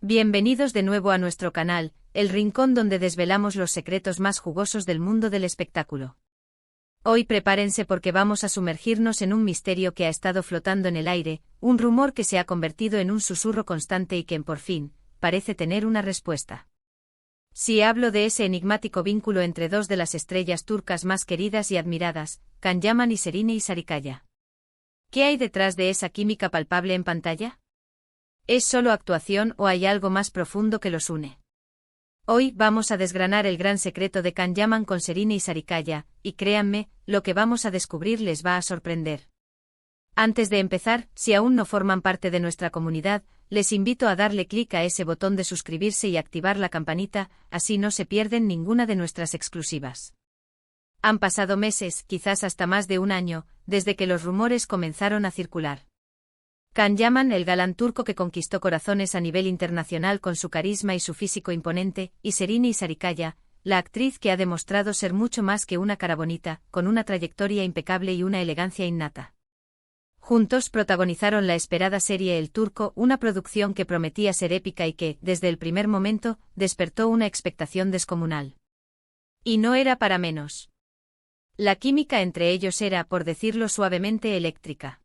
Bienvenidos de nuevo a nuestro canal, el rincón donde desvelamos los secretos más jugosos del mundo del espectáculo. Hoy prepárense porque vamos a sumergirnos en un misterio que ha estado flotando en el aire, un rumor que se ha convertido en un susurro constante y que, por fin, parece tener una respuesta. Si hablo de ese enigmático vínculo entre dos de las estrellas turcas más queridas y admiradas, Can Yaman y Serine Sarıkaya. ¿Qué hay detrás de esa química palpable en pantalla? ¿Es solo actuación o hay algo más profundo que los une? Hoy vamos a desgranar el gran secreto de Can Yaman con Serine Sarıkaya, y créanme, lo que vamos a descubrir les va a sorprender. Antes de empezar, si aún no forman parte de nuestra comunidad, les invito a darle clic a ese botón de suscribirse y activar la campanita, así no se pierden ninguna de nuestras exclusivas. Han pasado meses, quizás hasta más de un año, desde que los rumores comenzaron a circular. Can Yaman, el galán turco que conquistó corazones a nivel internacional con su carisma y su físico imponente, y Serine Sarıkaya, la actriz que ha demostrado ser mucho más que una cara bonita, con una trayectoria impecable y una elegancia innata. Juntos protagonizaron la esperada serie El Turco, una producción que prometía ser épica y que, desde el primer momento, despertó una expectación descomunal. Y no era para menos. La química entre ellos era, por decirlo suavemente, eléctrica.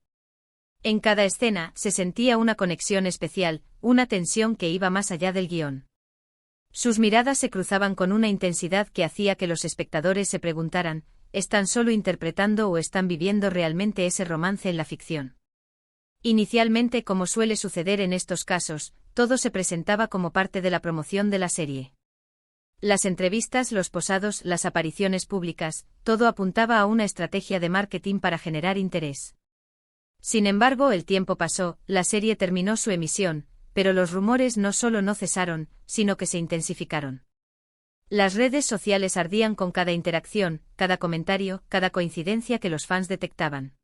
En cada escena se sentía una conexión especial, una tensión que iba más allá del guión. Sus miradas se cruzaban con una intensidad que hacía que los espectadores se preguntaran, ¿están solo interpretando o están viviendo realmente ese romance en la ficción? Inicialmente, como suele suceder en estos casos, todo se presentaba como parte de la promoción de la serie. Las entrevistas, los posados, las apariciones públicas, todo apuntaba a una estrategia de marketing para generar interés. Sin embargo, el tiempo pasó, la serie terminó su emisión, pero los rumores no solo no cesaron, sino que se intensificaron. Las redes sociales ardían con cada interacción, cada comentario, cada coincidencia que los fans detectaban.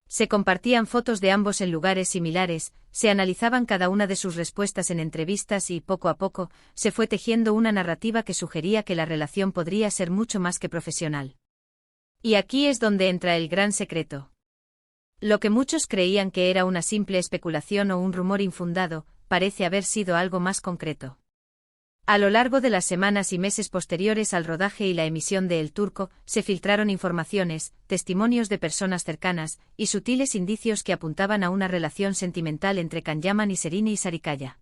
Se compartían fotos de ambos en lugares similares, se analizaban cada una de sus respuestas en entrevistas y, poco a poco, se fue tejiendo una narrativa que sugería que la relación podría ser mucho más que profesional. Y aquí es donde entra el gran secreto. Lo que muchos creían que era una simple especulación o un rumor infundado, parece haber sido algo más concreto. A lo largo de las semanas y meses posteriores al rodaje y la emisión de El Turco, se filtraron informaciones, testimonios de personas cercanas, y sutiles indicios que apuntaban a una relación sentimental entre Can Yaman y Serine Sarıkaya.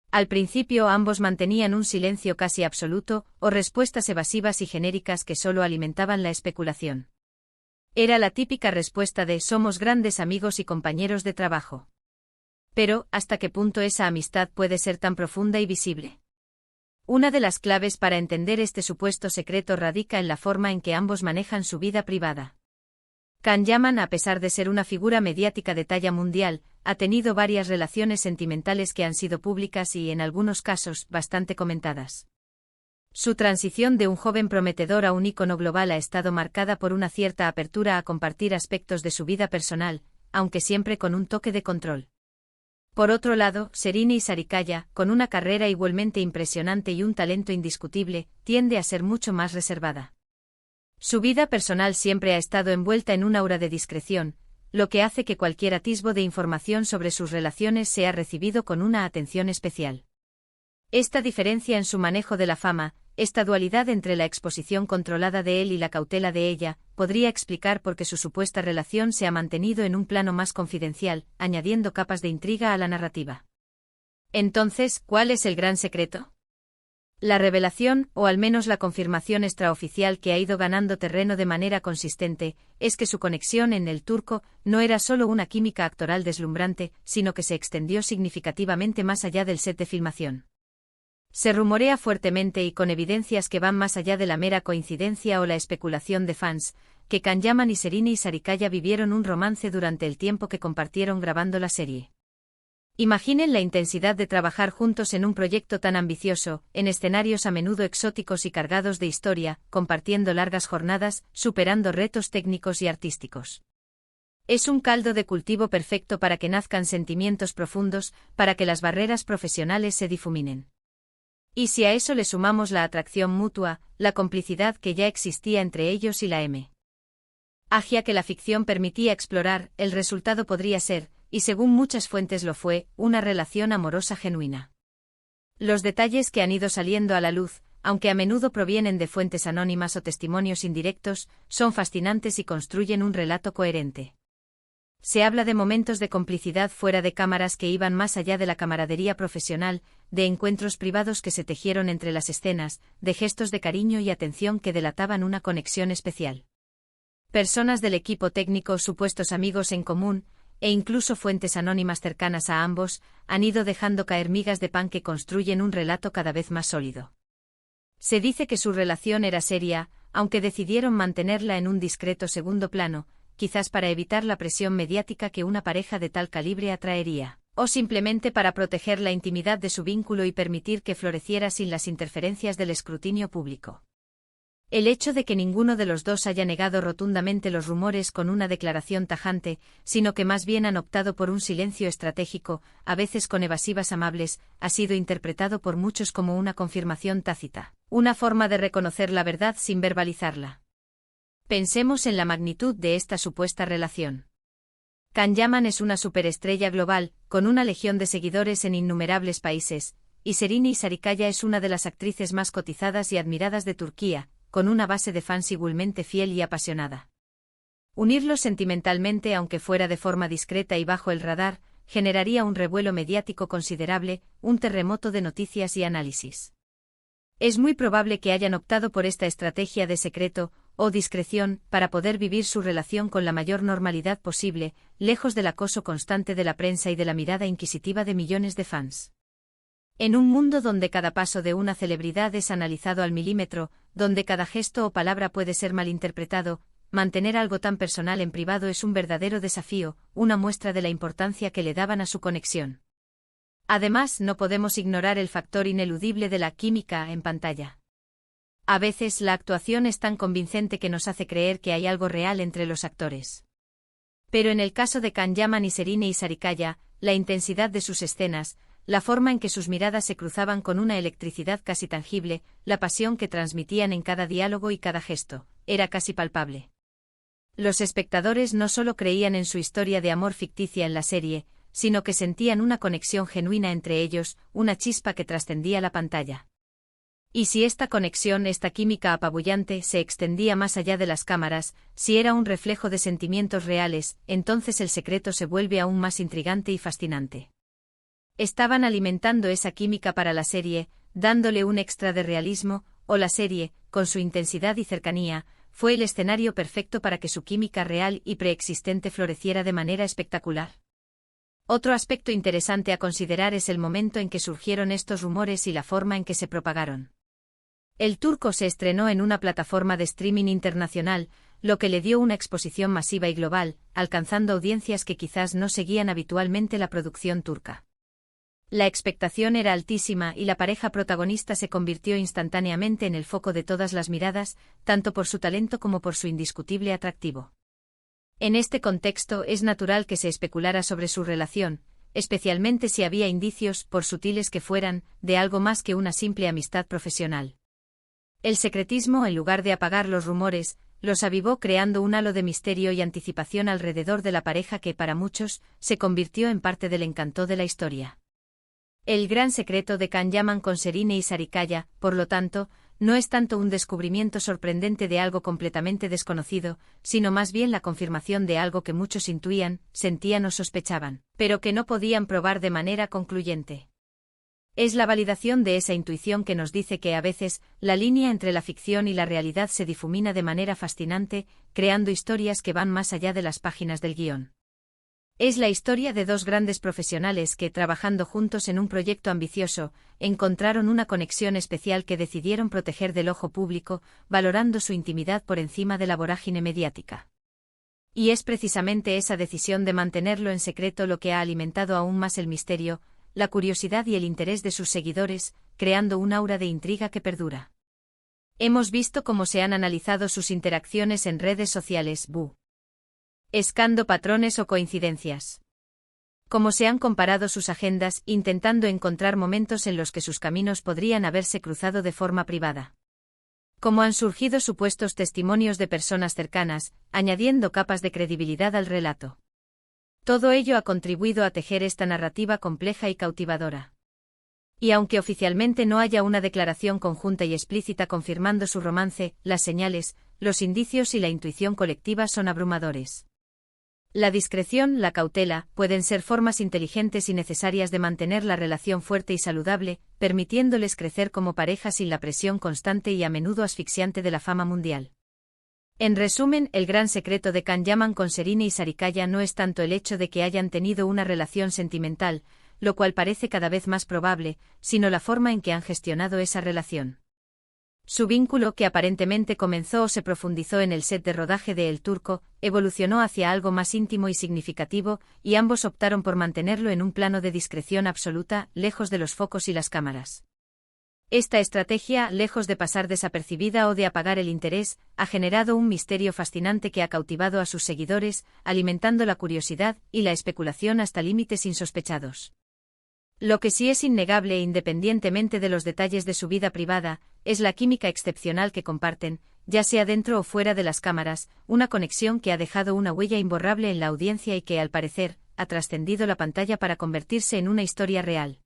Al principio ambos mantenían un silencio casi absoluto, o respuestas evasivas y genéricas que solo alimentaban la especulación. Era la típica respuesta de «somos grandes amigos y compañeros de trabajo». Pero, ¿hasta qué punto esa amistad puede ser tan profunda y visible? Una de las claves para entender este supuesto secreto radica en la forma en que ambos manejan su vida privada. Can Yaman, a pesar de ser una figura mediática de talla mundial, ha tenido varias relaciones sentimentales que han sido públicas y, en algunos casos, bastante comentadas. Su transición de un joven prometedor a un ícono global ha estado marcada por una cierta apertura a compartir aspectos de su vida personal, aunque siempre con un toque de control. Por otro lado, Serine Sarıkaya, con una carrera igualmente impresionante y un talento indiscutible, tiende a ser mucho más reservada. Su vida personal siempre ha estado envuelta en un aura de discreción, lo que hace que cualquier atisbo de información sobre sus relaciones sea recibido con una atención especial. Esta diferencia en su manejo de la fama, esta dualidad entre la exposición controlada de él y la cautela de ella, podría explicar por qué su supuesta relación se ha mantenido en un plano más confidencial, añadiendo capas de intriga a la narrativa. Entonces, ¿cuál es el gran secreto? La revelación, o al menos la confirmación extraoficial que ha ido ganando terreno de manera consistente, es que su conexión en El Turco no era solo una química actoral deslumbrante, sino que se extendió significativamente más allá del set de filmación. Se rumorea fuertemente y con evidencias que van más allá de la mera coincidencia o la especulación de fans, que Can Yaman y Serine Sarıkaya vivieron un romance durante el tiempo que compartieron grabando la serie. Imaginen la intensidad de trabajar juntos en un proyecto tan ambicioso, en escenarios a menudo exóticos y cargados de historia, compartiendo largas jornadas, superando retos técnicos y artísticos. Es un caldo de cultivo perfecto para que nazcan sentimientos profundos, para que las barreras profesionales se difuminen. Y si a eso le sumamos la atracción mutua, la complicidad que ya existía entre ellos y la magia que la ficción permitía explorar, el resultado podría ser, y según muchas fuentes lo fue, una relación amorosa genuina. Los detalles que han ido saliendo a la luz, aunque a menudo provienen de fuentes anónimas o testimonios indirectos, son fascinantes y construyen un relato coherente. Se habla de momentos de complicidad fuera de cámaras que iban más allá de la camaradería profesional, de encuentros privados que se tejieron entre las escenas, de gestos de cariño y atención que delataban una conexión especial. Personas del equipo técnico, supuestos amigos en común, e incluso fuentes anónimas cercanas a ambos, han ido dejando caer migas de pan que construyen un relato cada vez más sólido. Se dice que su relación era seria, aunque decidieron mantenerla en un discreto segundo plano, quizás para evitar la presión mediática que una pareja de tal calibre atraería, o simplemente para proteger la intimidad de su vínculo y permitir que floreciera sin las interferencias del escrutinio público. El hecho de que ninguno de los dos haya negado rotundamente los rumores con una declaración tajante, sino que más bien han optado por un silencio estratégico, a veces con evasivas amables, ha sido interpretado por muchos como una confirmación tácita, una forma de reconocer la verdad sin verbalizarla. Pensemos en la magnitud de esta supuesta relación. Can Yaman es una superestrella global, con una legión de seguidores en innumerables países, y Serine Sarıkaya es una de las actrices más cotizadas y admiradas de Turquía, con una base de fans igualmente fiel y apasionada. Unirlos sentimentalmente, aunque fuera de forma discreta y bajo el radar, generaría un revuelo mediático considerable, un terremoto de noticias y análisis. Es muy probable que hayan optado por esta estrategia de secreto o discreción para poder vivir su relación con la mayor normalidad posible, lejos del acoso constante de la prensa y de la mirada inquisitiva de millones de fans. En un mundo donde cada paso de una celebridad es analizado al milímetro, donde cada gesto o palabra puede ser malinterpretado, mantener algo tan personal en privado es un verdadero desafío, una muestra de la importancia que le daban a su conexión. Además, no podemos ignorar el factor ineludible de la química en pantalla. A veces la actuación es tan convincente que nos hace creer que hay algo real entre los actores. Pero en el caso de Can Yaman y Serine Sarıkaya, la intensidad de sus escenas, la forma en que sus miradas se cruzaban con una electricidad casi tangible, la pasión que transmitían en cada diálogo y cada gesto, era casi palpable. Los espectadores no solo creían en su historia de amor ficticia en la serie, sino que sentían una conexión genuina entre ellos, una chispa que trascendía la pantalla. Y si esta conexión, esta química apabullante, se extendía más allá de las cámaras, si era un reflejo de sentimientos reales, entonces el secreto se vuelve aún más intrigante y fascinante. Estaban alimentando esa química para la serie, dándole un extra de realismo, o la serie, con su intensidad y cercanía, fue el escenario perfecto para que su química real y preexistente floreciera de manera espectacular. Otro aspecto interesante a considerar es el momento en que surgieron estos rumores y la forma en que se propagaron. El turco se estrenó en una plataforma de streaming internacional, lo que le dio una exposición masiva y global, alcanzando audiencias que quizás no seguían habitualmente la producción turca. La expectación era altísima y la pareja protagonista se convirtió instantáneamente en el foco de todas las miradas, tanto por su talento como por su indiscutible atractivo. En este contexto es natural que se especulara sobre su relación, especialmente si había indicios, por sutiles que fueran, de algo más que una simple amistad profesional. El secretismo, en lugar de apagar los rumores, los avivó creando un halo de misterio y anticipación alrededor de la pareja que, para muchos, se convirtió en parte del encanto de la historia. El gran secreto de Can Yaman con Serine Sarıkaya, por lo tanto, no es tanto un descubrimiento sorprendente de algo completamente desconocido, sino más bien la confirmación de algo que muchos intuían, sentían o sospechaban, pero que no podían probar de manera concluyente. Es la validación de esa intuición que nos dice que a veces, la línea entre la ficción y la realidad se difumina de manera fascinante, creando historias que van más allá de las páginas del guión. Es la historia de dos grandes profesionales que, trabajando juntos en un proyecto ambicioso, encontraron una conexión especial que decidieron proteger del ojo público, valorando su intimidad por encima de la vorágine mediática. Y es precisamente esa decisión de mantenerlo en secreto lo que ha alimentado aún más el misterio, la curiosidad y el interés de sus seguidores, creando un aura de intriga que perdura. Hemos visto cómo se han analizado sus interacciones en redes sociales, escando patrones o coincidencias. Cómo se han comparado sus agendas, intentando encontrar momentos en los que sus caminos podrían haberse cruzado de forma privada. Cómo han surgido supuestos testimonios de personas cercanas, añadiendo capas de credibilidad al relato. Todo ello ha contribuido a tejer esta narrativa compleja y cautivadora. Y aunque oficialmente no haya una declaración conjunta y explícita confirmando su romance, las señales, los indicios y la intuición colectiva son abrumadores. La discreción, la cautela, pueden ser formas inteligentes y necesarias de mantener la relación fuerte y saludable, permitiéndoles crecer como pareja sin la presión constante y a menudo asfixiante de la fama mundial. En resumen, el gran secreto de Can Yaman con Serena y Sarikaya no es tanto el hecho de que hayan tenido una relación sentimental, lo cual parece cada vez más probable, sino la forma en que han gestionado esa relación. Su vínculo, que aparentemente comenzó o se profundizó en el set de rodaje de El Turco, evolucionó hacia algo más íntimo y significativo, y ambos optaron por mantenerlo en un plano de discreción absoluta, lejos de los focos y las cámaras. Esta estrategia, lejos de pasar desapercibida o de apagar el interés, ha generado un misterio fascinante que ha cautivado a sus seguidores, alimentando la curiosidad y la especulación hasta límites insospechados. Lo que sí es innegable, independientemente de los detalles de su vida privada, es la química excepcional que comparten, ya sea dentro o fuera de las cámaras, una conexión que ha dejado una huella imborrable en la audiencia y que, al parecer, ha trascendido la pantalla para convertirse en una historia real.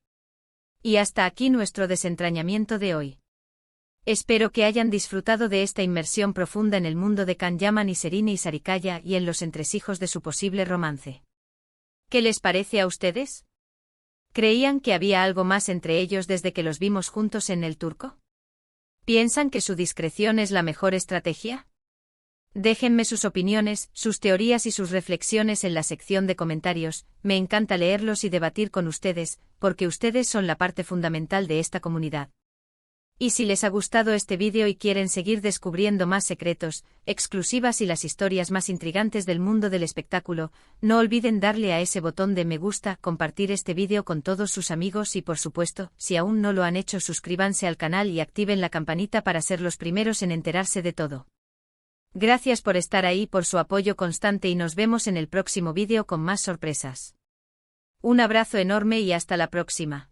Y hasta aquí nuestro desentrañamiento de hoy. Espero que hayan disfrutado de esta inmersión profunda en el mundo de Can Yaman y Serena y Sarikaya y en los entresijos de su posible romance. ¿Qué les parece a ustedes? ¿Creían que había algo más entre ellos desde que los vimos juntos en El Turco? ¿Piensan que su discreción es la mejor estrategia? Déjenme sus opiniones, sus teorías y sus reflexiones en la sección de comentarios. Me encanta leerlos y debatir con ustedes, porque ustedes son la parte fundamental de esta comunidad. Y si les ha gustado este vídeo y quieren seguir descubriendo más secretos, exclusivas y las historias más intrigantes del mundo del espectáculo, no olviden darle a ese botón de me gusta, compartir este vídeo con todos sus amigos y por supuesto, si aún no lo han hecho, suscríbanse al canal y activen la campanita para ser los primeros en enterarse de todo. Gracias por estar ahí, por su apoyo constante y nos vemos en el próximo vídeo con más sorpresas. Un abrazo enorme y hasta la próxima.